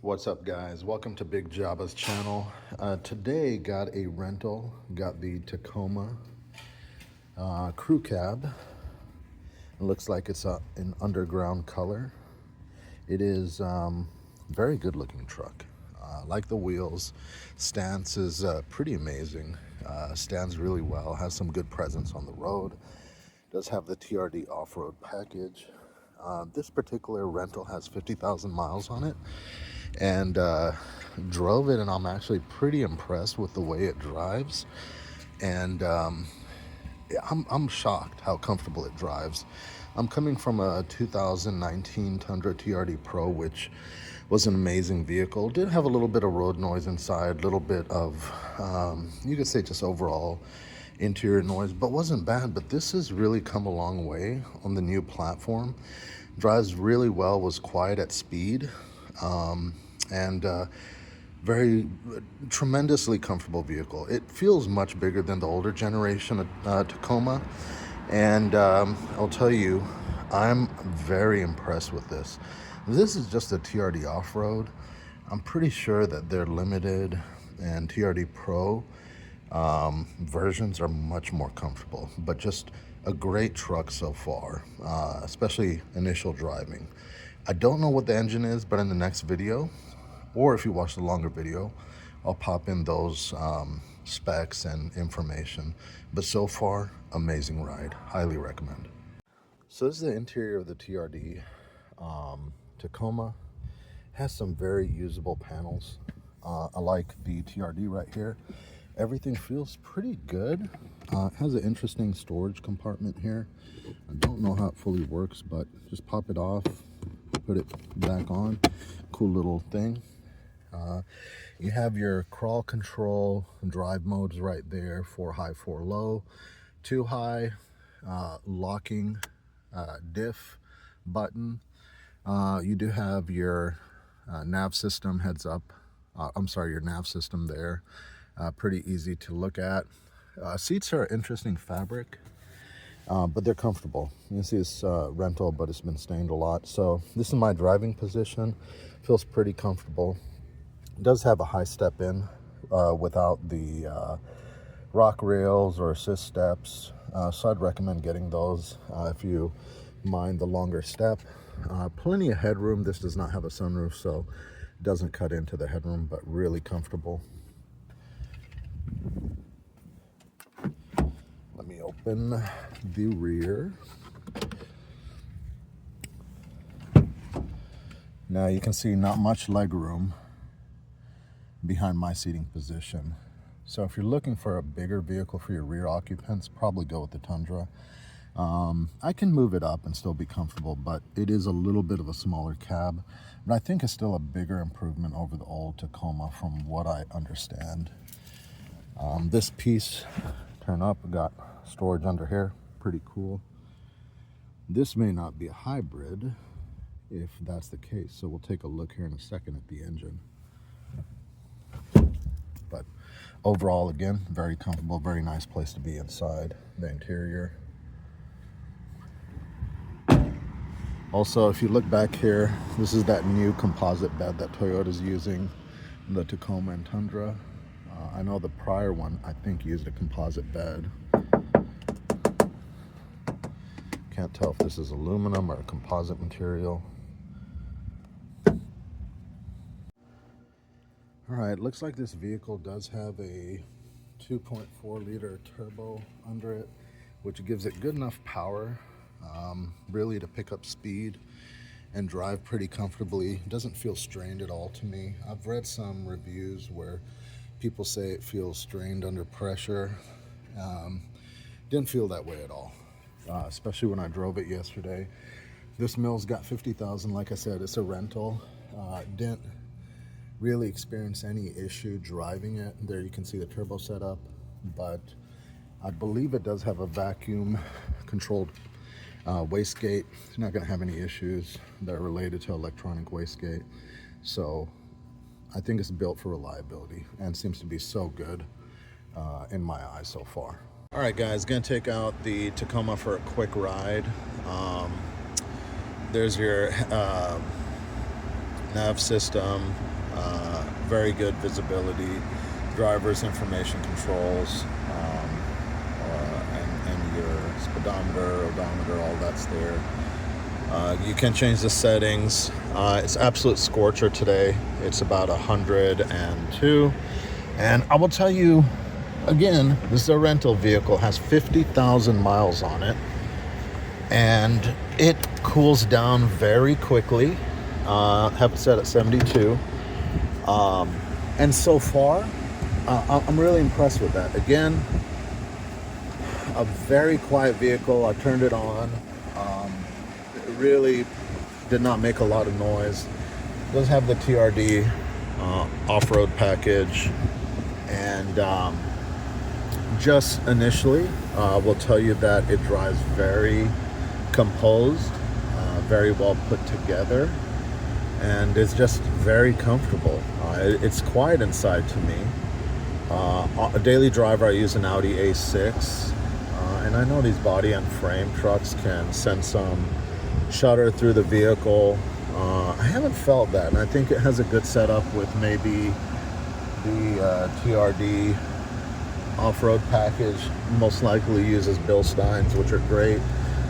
What's up, guys? Welcome to Big Jabba's channel. Today got a rental, got the Tacoma crew cab. It looks like it's an underground color. It is very good looking truck. Like the wheels. Stance is pretty amazing. Stands really well, has some good presence on the road. Does have the TRD off-road package. This particular rental has 50,000 miles on it, and drove it, and I'm actually pretty impressed with the way it drives. And I'm shocked how comfortable it drives. I'm coming from a 2019 Tundra TRD Pro, which was an amazing vehicle. Did have a little bit of road noise inside, a little bit of, you could say, just overall interior noise, but wasn't bad. But this has really come a long way on the new platform. Drives really well, was quiet at speed, and very tremendously comfortable vehicle. It feels much bigger than the older generation of Tacoma, and I'll tell you, I'm very impressed with this. This is just a TRD off-road. I'm pretty sure that they're limited and TRD Pro versions are much more comfortable, but just a great truck so far, especially initial driving. I don't know what the engine is, but in the next video, or if you watch the longer video, I'll pop in those specs and information. But so far, amazing ride. Highly recommend. So this is the interior of the TRD. Tacoma has some very usable panels. I like the TRD right here. Everything feels pretty good. It has an interesting storage compartment here. I don't know how it fully works, but just pop it off, put it back on. Cool little thing. You have your crawl control drive modes right there, 4 high, 4 low, 2 high, locking diff button. You do have your nav system heads up. Your nav system there. Pretty easy to look at. Seats are interesting fabric, but they're comfortable. You can see it's rental, but it's been stained a lot. So this is my driving position. Feels pretty comfortable. It does have a high step in without the rock rails or assist steps. So I'd recommend getting those if you mind the longer step. Plenty of headroom. This does not have a sunroof, so it doesn't cut into the headroom, but really comfortable. Let me open the rear. Now you can see not much leg room behind my seating position. So if you're looking for a bigger vehicle for your rear occupants, probably go with the Tundra. I can move it up and still be comfortable, but it is a little bit of a smaller cab. But I think it's still a bigger improvement over the old Tacoma from what I understand. This piece, turn up, got storage under here, pretty cool. This may not be a hybrid if that's the case, so we'll take a look here in a second at the engine. But overall, again, very comfortable, very nice place to be inside the interior. Also, if you look back here, this is that new composite bed that Toyota's using, the Tacoma and Tundra. I know the prior one, I think, used a composite bed. Can't tell if this is aluminum or a composite material. All right, looks like this vehicle does have a 2.4 liter turbo under it, which gives it good enough power, really to pick up speed and drive pretty comfortably. It doesn't feel strained at all to me. I've read some reviews where people say it feels strained under pressure. Didn't feel that way at all, especially when I drove it yesterday. This mill's got 50,000. Like I said, it's a rental. Didn't really experience any issue driving it. There you can see the turbo setup, but I believe it does have a vacuum controlled wastegate. It's not going to have any issues that are related to electronic wastegate. So I think it's built for reliability and seems to be so good in my eyes so far. All right, guys, gonna take out the Tacoma for a quick ride. There's your nav system, very good visibility, driver's information controls, and your speedometer, odometer, all that's there. You can change the settings. It's absolute scorcher today. It's about 102. And I will tell you, again, this is a rental vehicle, has 50,000 miles on it. And it cools down very quickly. Have it set at 72. And so far, I'm really impressed with that. Again, a very quiet vehicle. I turned it on. It really did not make a lot of noise. It does have the TRD off-road package. And just initially, will tell you that it drives very composed, very well put together, and it's just very comfortable. It's quiet inside to me. A daily driver, I use an Audi A6, and I know these body and frame trucks can send some shudder through the vehicle. I haven't felt that, and I think it has a good setup with maybe the TRD off-road package. Most likely uses Bilsteins, which are great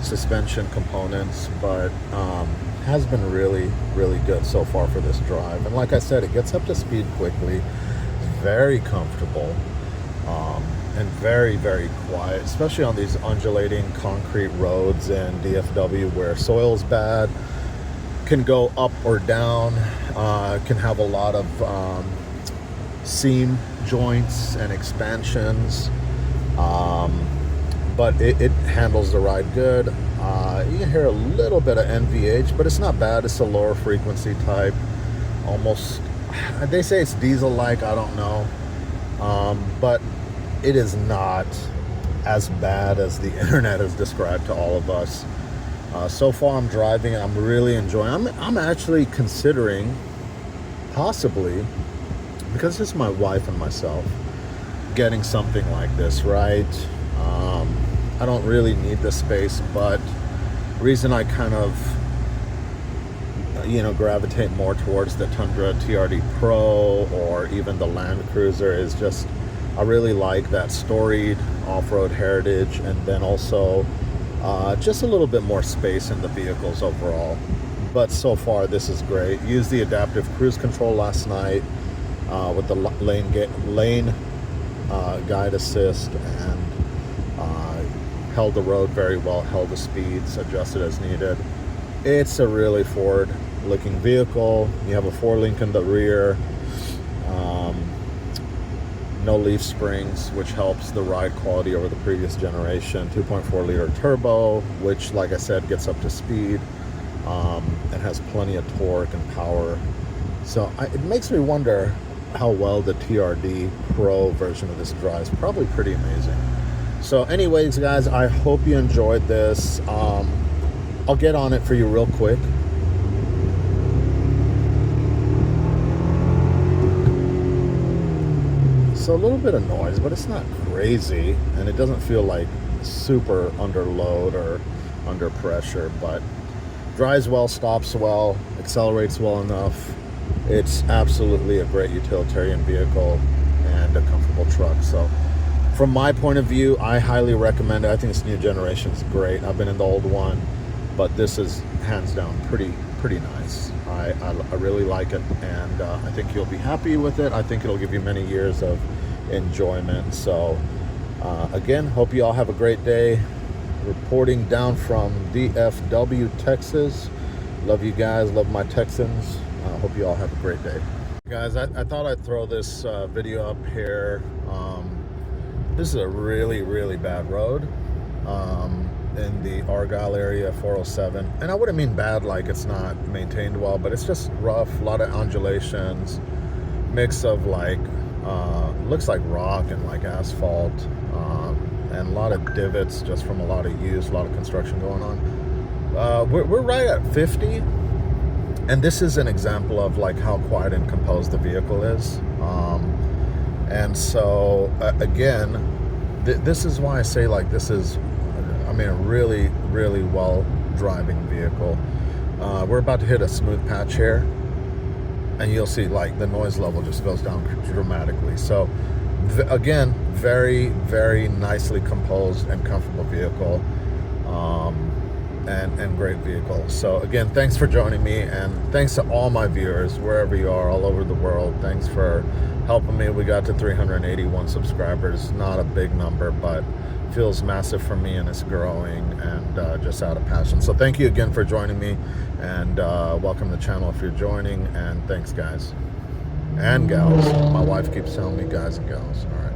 suspension components, but has been really good so far for this drive. And like I said, it gets up to speed quickly, very comfortable, and very quiet, especially on these undulating concrete roads in DFW where soil's bad, can go up or down, can have a lot of seam joints and expansions, but it handles the ride good. You can hear a little bit of NVH, but it's not bad. It's a lower frequency type, almost, they say it's diesel-like, I don't know, but it is not as bad as the internet has described to all of us. So far I'm driving, I'm really enjoying. I'm actually considering possibly, because it's my wife and myself, getting something like this, right? I don't really need the space, but the reason I kind of, gravitate more towards the Tundra TRD Pro or even the Land Cruiser is just, I really like that storied off-road heritage, and then also just a little bit more space in the vehicles overall. But so far, this is great. Used the adaptive cruise control last night with the lane guide assist, and held the road very well, held the speeds, adjusted as needed. It's a really forward-looking vehicle. You have a 4-link in the rear, no leaf springs, which helps the ride quality over the previous generation. 2.4 liter turbo, which, like I said, gets up to speed, and has plenty of torque and power. So it makes me wonder how well the TRD Pro version of this drives. Probably pretty amazing. So anyways, guys, I hope you enjoyed this. I'll get on it for you real quick. So a little bit of noise, but it's not crazy, and it doesn't feel like super under load or under pressure, but drives well, stops well, accelerates well enough. It's absolutely a great utilitarian vehicle and a comfortable truck. So from my point of view, I highly recommend it. I think this new generation is great. I've been in the old one, but this is hands down pretty nice. I really like it, and I think you'll be happy with it. I think it'll give you many years of enjoyment. So again, hope you all have a great day. Reporting down from DFW, Texas. Love you guys, love my Texans. Hope you all have a great day. Guys, I thought I'd throw this video up here. This is a really bad road in the Argyle area, 407. And I wouldn't mean bad like it's not maintained well, but it's just rough, a lot of undulations, mix of like, looks like rock and like asphalt, and a lot of divots just from a lot of use, a lot of construction going on. We're right at 50, and this is an example of like how quiet and composed the vehicle is. And so again, this is why I say like this is, I mean, a really well driving vehicle. We're about to hit a smooth patch here, and you'll see like the noise level just goes down dramatically. So again, very, very nicely composed and comfortable vehicle, and great vehicle. So again, thanks for joining me, and thanks to all my viewers wherever you are all over the world. Thanks for helping me. We got to 381 subscribers. Not a big number, but feels massive for me, and it's growing, and just out of passion. So thank you again for joining me, and welcome to the channel if you're joining, and thanks guys and gals. My wife keeps telling me guys and gals. All right.